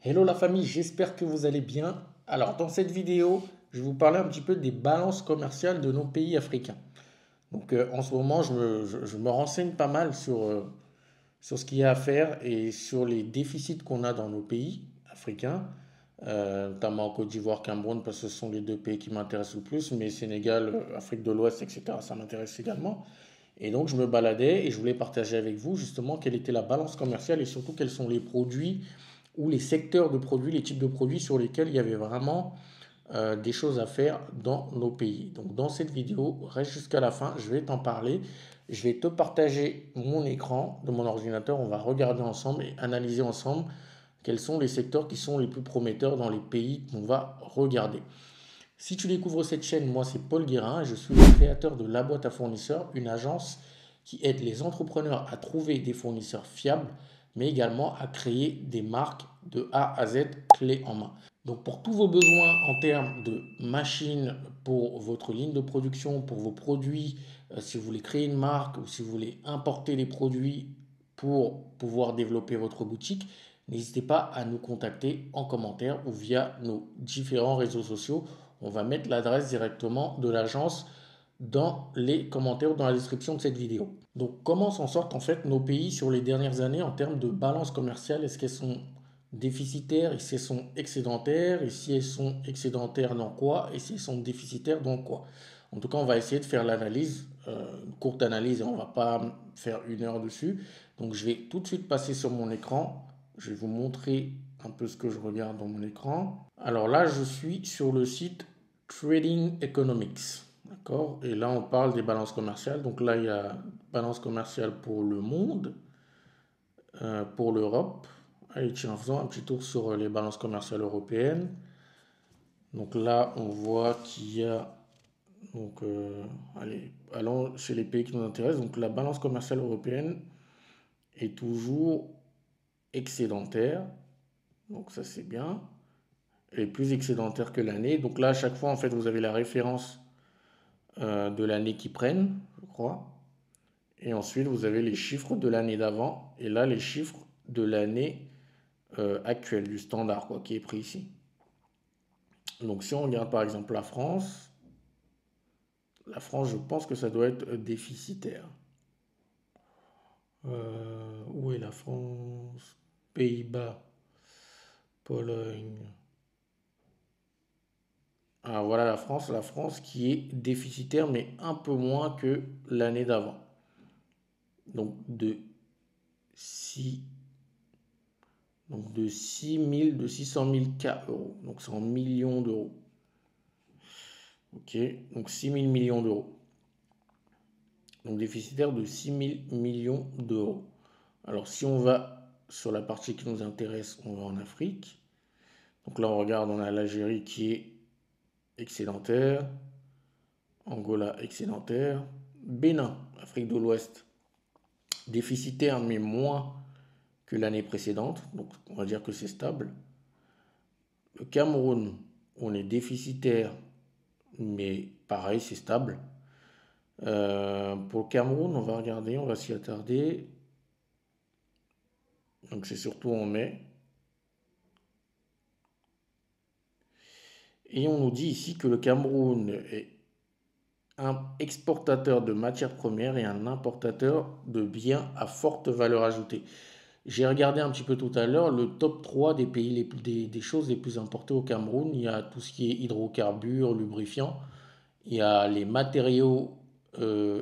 Hello la famille, j'espère que vous allez bien. Alors dans cette vidéo, je vais vous parler un petit peu des balances commerciales de nos pays africains. Donc en ce moment, je me renseigne pas mal sur ce qu'il y a à faire et sur les déficits qu'on a dans nos pays africains, notamment en Côte d'Ivoire, Cameroun, parce que ce sont les deux pays qui m'intéressent le plus, mais Sénégal, Afrique de l'Ouest, etc., ça m'intéresse également. Et donc je me baladais et je voulais partager avec vous justement quelle était la balance commerciale et surtout quels sont les produits ou les secteurs de produits, les types de produits sur lesquels il y avait vraiment des choses à faire dans nos pays. Donc dans cette vidéo, reste jusqu'à la fin, je vais t'en parler. Je vais te partager mon écran de mon ordinateur. On va regarder ensemble et analyser ensemble quels sont les secteurs qui sont les plus prometteurs dans les pays qu'on va regarder. Si tu découvres cette chaîne, moi c'est Paul Guérin et je suis le créateur de La Boîte à fournisseurs, une agence qui aide les entrepreneurs à trouver des fournisseurs fiables, mais également à créer des marques de A à Z clés en main. Donc pour tous vos besoins en termes de machines pour votre ligne de production, pour vos produits, si vous voulez créer une marque ou si vous voulez importer des produits pour pouvoir développer votre boutique, n'hésitez pas à nous contacter en commentaire ou via nos différents réseaux sociaux. On va mettre l'adresse directement de l'agence dans les commentaires ou dans la description de cette vidéo. Donc comment s'en sortent en fait nos pays sur les dernières années en termes de balance commerciale? Est-ce qu'elles sont déficitaires et si elles sont excédentaires et si elles sont excédentaires dans quoi et si elles sont déficitaires dans quoi? En tout cas, on va essayer de faire l'analyse, une courte analyse et on ne va pas faire une heure dessus. Donc je vais tout de suite passer sur mon écran. Je vais vous montrer un peu ce que je regarde dans mon écran. Alors là, je suis sur le site Trading Economics. D'accord? Et là, on parle des balances commerciales. Donc là, il y a balance commerciale pour le monde, pour l'Europe. Allez, tiens, faisons un petit tour sur les balances commerciales européennes. Donc là, on voit qu'il y a. Donc, allez, allons chez les pays qui nous intéressent. Donc la balance commerciale européenne est toujours excédentaire. Donc ça, c'est bien. Elle est plus excédentaire que l'année. Donc là, à chaque fois, en fait, vous avez la référence de l'année qu'ils prennent, je crois. Et ensuite, vous avez les chiffres de l'année d'avant. Et là, les chiffres de l'année actuelle, du standard, quoi, qui est pris ici. Donc, si on regarde par exemple la France, je pense que ça doit être déficitaire. Où est la France? Pays-Bas, Pologne. Ah, voilà la France qui est déficitaire, mais un peu moins que l'année d'avant. Donc de 6 de 600 000 euros. Donc c'est en millions d'euros. Ok, donc 6 000 millions d'euros. Donc déficitaire de 6 000 millions d'euros. Alors si on va sur la partie qui nous intéresse, on va en Afrique. Donc là on regarde, on a l'Algérie qui est excédentaire, Angola excédentaire, Bénin, Afrique de l'Ouest, déficitaire mais moins que l'année précédente, donc on va dire que c'est stable. Le Cameroun, on est déficitaire mais pareil, c'est stable. Pour le Cameroun, on va regarder, on va s'y attarder. Donc c'est surtout en mai. Et on nous dit ici que le Cameroun est un exportateur de matières premières et un importateur de biens à forte valeur ajoutée. J'ai regardé un petit peu tout à l'heure le top 3 des pays, des choses les plus importées au Cameroun. Il y a tout ce qui est hydrocarbures, lubrifiants. Il y a les matériaux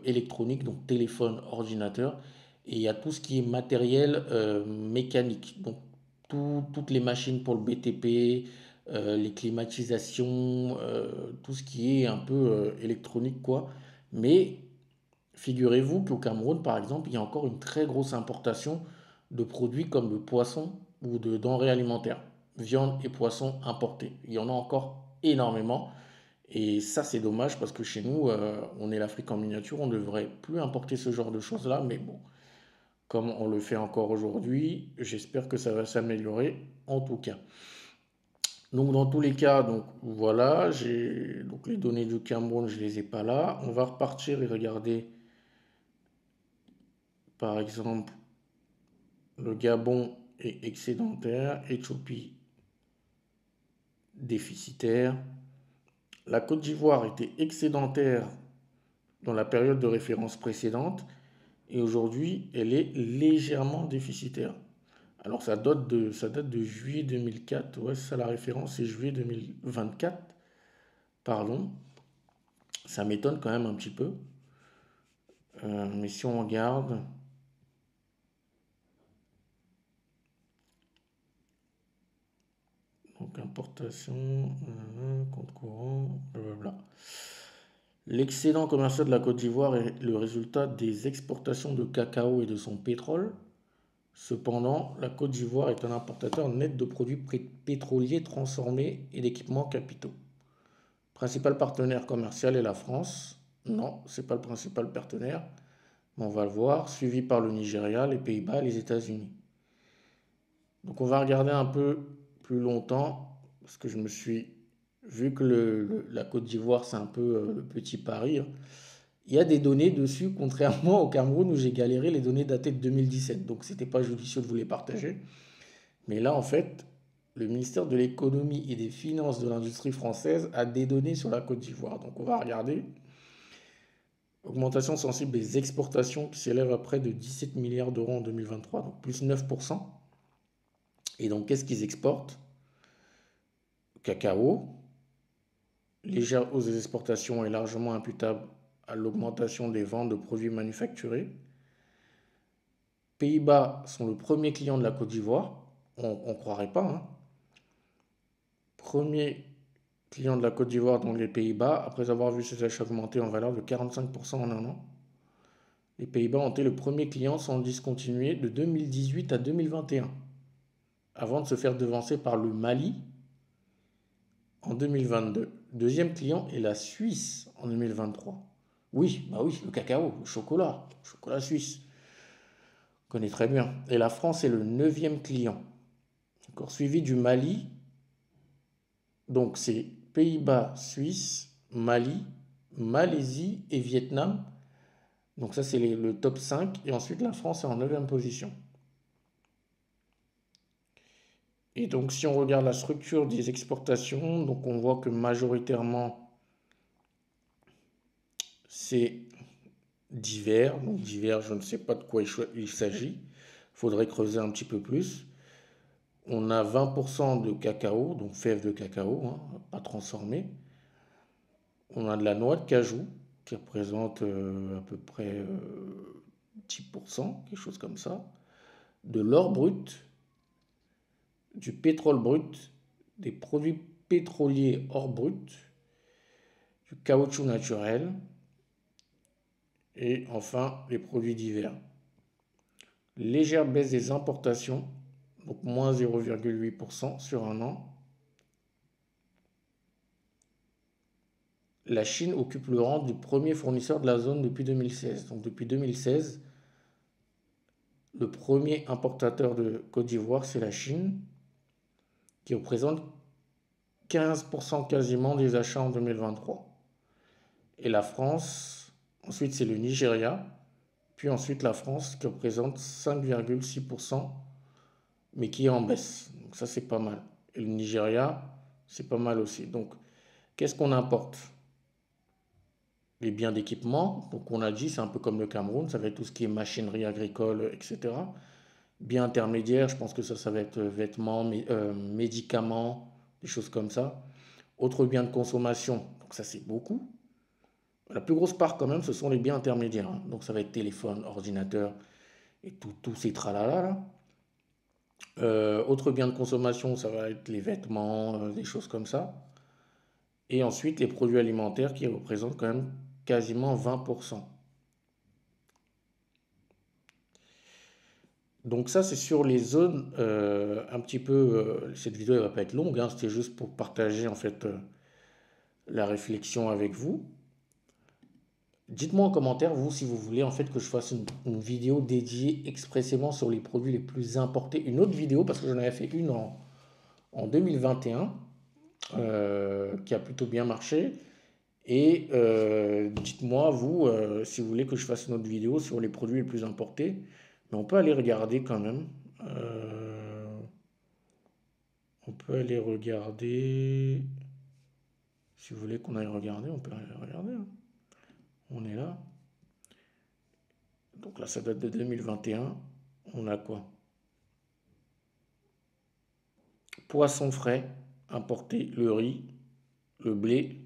électroniques, donc téléphone, ordinateur. Et il y a tout ce qui est matériel mécanique, donc toutes les machines pour le BTP, les climatisations, tout ce qui est un peu électronique, quoi. Mais figurez-vous qu'au Cameroun, par exemple, il y a encore une très grosse importation de produits comme le poisson ou de denrées alimentaires, viande et poissons importés. Il y en a encore énormément. Et ça, c'est dommage parce que chez nous, on est l'Afrique en miniature, on ne devrait plus importer ce genre de choses-là. Mais bon, comme on le fait encore aujourd'hui, j'espère que ça va s'améliorer en tout cas. Donc dans tous les cas, donc voilà, j'ai donc les données du Cameroun, je les ai pas là. On va repartir et regarder par exemple le Gabon est excédentaire, Éthiopie déficitaire. La Côte d'Ivoire était excédentaire dans la période de référence précédente et aujourd'hui, elle est légèrement déficitaire. Alors ça date de juillet 2004, ouais, c'est ça la référence, c'est juillet 2024, pardon. Ça m'étonne quand même un petit peu. Mais si on regarde, donc importation, compte courant, blablabla. L'excédent commercial de la Côte d'Ivoire est le résultat des exportations de cacao et de son pétrole. Cependant, la Côte d'Ivoire est un importateur net de produits pétroliers transformés et d'équipements capitaux. Principal partenaire commercial est la France. Non, ce n'est pas le principal partenaire, mais on va le voir, suivi par le Nigeria, les Pays-Bas, les États-Unis. Donc on va regarder un peu plus longtemps, parce que je me suis vu que la Côte d'Ivoire, c'est un peu le petit Paris, hein. Il y a des données dessus, contrairement au Cameroun où j'ai galéré, les données datées de 2017. Donc c'était pas judicieux de vous les partager. Mais là, en fait, le ministère de l'économie et des finances de l'industrie française a des données sur la Côte d'Ivoire. Donc on va regarder. Augmentation sensible des exportations qui s'élève à près de 17 milliards d'euros en 2023, donc plus 9%. Et donc qu'est-ce qu'ils exportent? Cacao. Légère hausse des exportations est largement imputable à l'augmentation des ventes de produits manufacturés. Pays-Bas sont le premier client de la Côte d'Ivoire. On ne croirait pas, hein. Premier client de la Côte d'Ivoire, donc les Pays-Bas, après avoir vu ses achats augmenter en valeur de 45% en un an. Les Pays-Bas ont été le premier client sans discontinuer de 2018 à 2021, avant de se faire devancer par le Mali en 2022. Deuxième client est la Suisse en 2023. Oui, bah oui, le cacao, le chocolat suisse. On connaît très bien. Et la France est le neuvième client. Encore suivi du Mali. Donc c'est Pays-Bas, Suisse, Mali, Malaisie et Vietnam. Donc ça c'est le top 5. Et ensuite la France est en 9e position. Et donc si on regarde la structure des exportations, donc on voit que majoritairement c'est divers. Donc divers, je ne sais pas de quoi il s'agit. Il faudrait creuser un petit peu plus. On a 20% de cacao, donc fèves de cacao, hein, pas transformées. On a de la noix de cajou qui représente à peu près 10%, quelque chose comme ça. De l'or brut, du pétrole brut, des produits pétroliers or brut, du caoutchouc naturel et enfin les produits divers. Légère baisse des importations, donc moins 0,8% sur un an. La Chine occupe le rang du premier fournisseur de la zone depuis 2016. Donc depuis 2016, le premier importateur de Côte d'Ivoire, c'est la Chine, qui représente 15% quasiment des achats en 2023. Et la France, ensuite c'est le Nigeria, puis ensuite la France qui représente 5,6%, mais qui est en baisse. Donc ça c'est pas mal. Et le Nigeria, c'est pas mal aussi. Donc qu'est-ce qu'on importe? Les biens d'équipement, donc on a dit c'est un peu comme le Cameroun, ça va être tout ce qui est machinerie agricole, etc. Biens intermédiaires, je pense que ça va être vêtements, médicaments, des choses comme ça. Autres biens de consommation, donc ça c'est beaucoup. La plus grosse part quand même, ce sont les biens intermédiaires, hein. Donc ça va être téléphone, ordinateur et tous ces tralala là. Autres biens de consommation, ça va être les vêtements, des choses comme ça. Et ensuite les produits alimentaires qui représentent quand même quasiment 20%. Donc ça, c'est sur les zones un petit peu. Cette vidéo ne va pas être longue, hein, c'était juste pour partager en fait la réflexion avec vous. Dites-moi en commentaire, vous, si vous voulez en fait que je fasse une vidéo dédiée expressément sur les produits les plus importés. Une autre vidéo, parce que j'en avais fait une en 2021 qui a plutôt bien marché. Et dites-moi, vous, si vous voulez que je fasse une autre vidéo sur les produits les plus importés. Mais on peut aller regarder quand même. On peut aller regarder. Si vous voulez qu'on aille regarder, on peut aller regarder, hein. On est là. Donc là, ça date de 2021. On a quoi? Poisson frais, importé, le riz, le blé.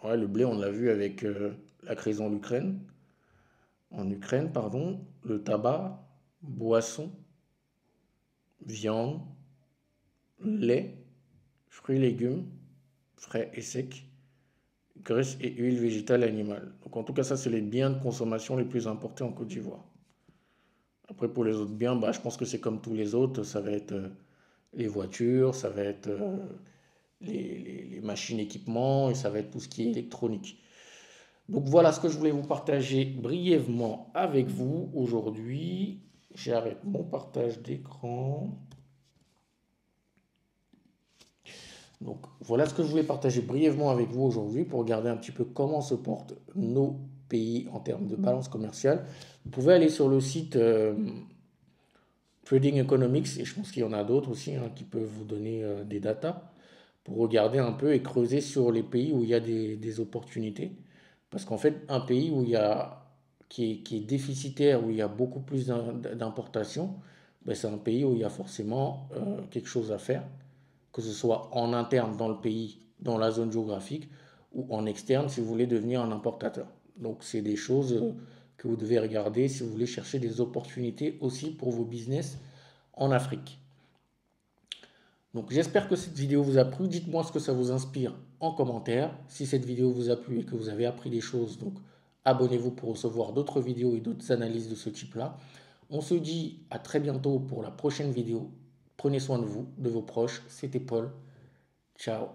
Ouais, le blé, on l'a vu avec la crise en Ukraine, pardon. Le tabac, boisson, viande, lait, fruits et légumes, frais et secs, graisse et huile végétale et animale. Donc en tout cas, ça, c'est les biens de consommation les plus importés en Côte d'Ivoire. Après, pour les autres biens, bah, je pense que c'est comme tous les autres. Ça va être les voitures, ça va être les machines équipements et ça va être tout ce qui est électronique. Donc voilà ce que je voulais vous partager brièvement avec vous aujourd'hui. J'arrête mon partage d'écran. Donc voilà ce que je voulais partager brièvement avec vous aujourd'hui pour regarder un petit peu comment se portent nos pays en termes de balance commerciale. Vous pouvez aller sur le site Trading Economics, et je pense qu'il y en a d'autres aussi hein, qui peuvent vous donner des datas pour regarder un peu et creuser sur les pays où il y a des opportunités. Parce qu'en fait, un pays où il y a, qui est déficitaire, où il y a beaucoup plus d'importations, ben, c'est un pays où il y a forcément quelque chose à faire, que ce soit en interne dans le pays, dans la zone géographique, ou en externe si vous voulez devenir un importateur. Donc c'est des choses que vous devez regarder si vous voulez chercher des opportunités aussi pour vos business en Afrique. Donc j'espère que cette vidéo vous a plu. Dites-moi ce que ça vous inspire en commentaire. Si cette vidéo vous a plu et que vous avez appris des choses, donc abonnez-vous pour recevoir d'autres vidéos et d'autres analyses de ce type-là. On se dit à très bientôt pour la prochaine vidéo. Prenez soin de vous, de vos proches. C'était Paul. Ciao.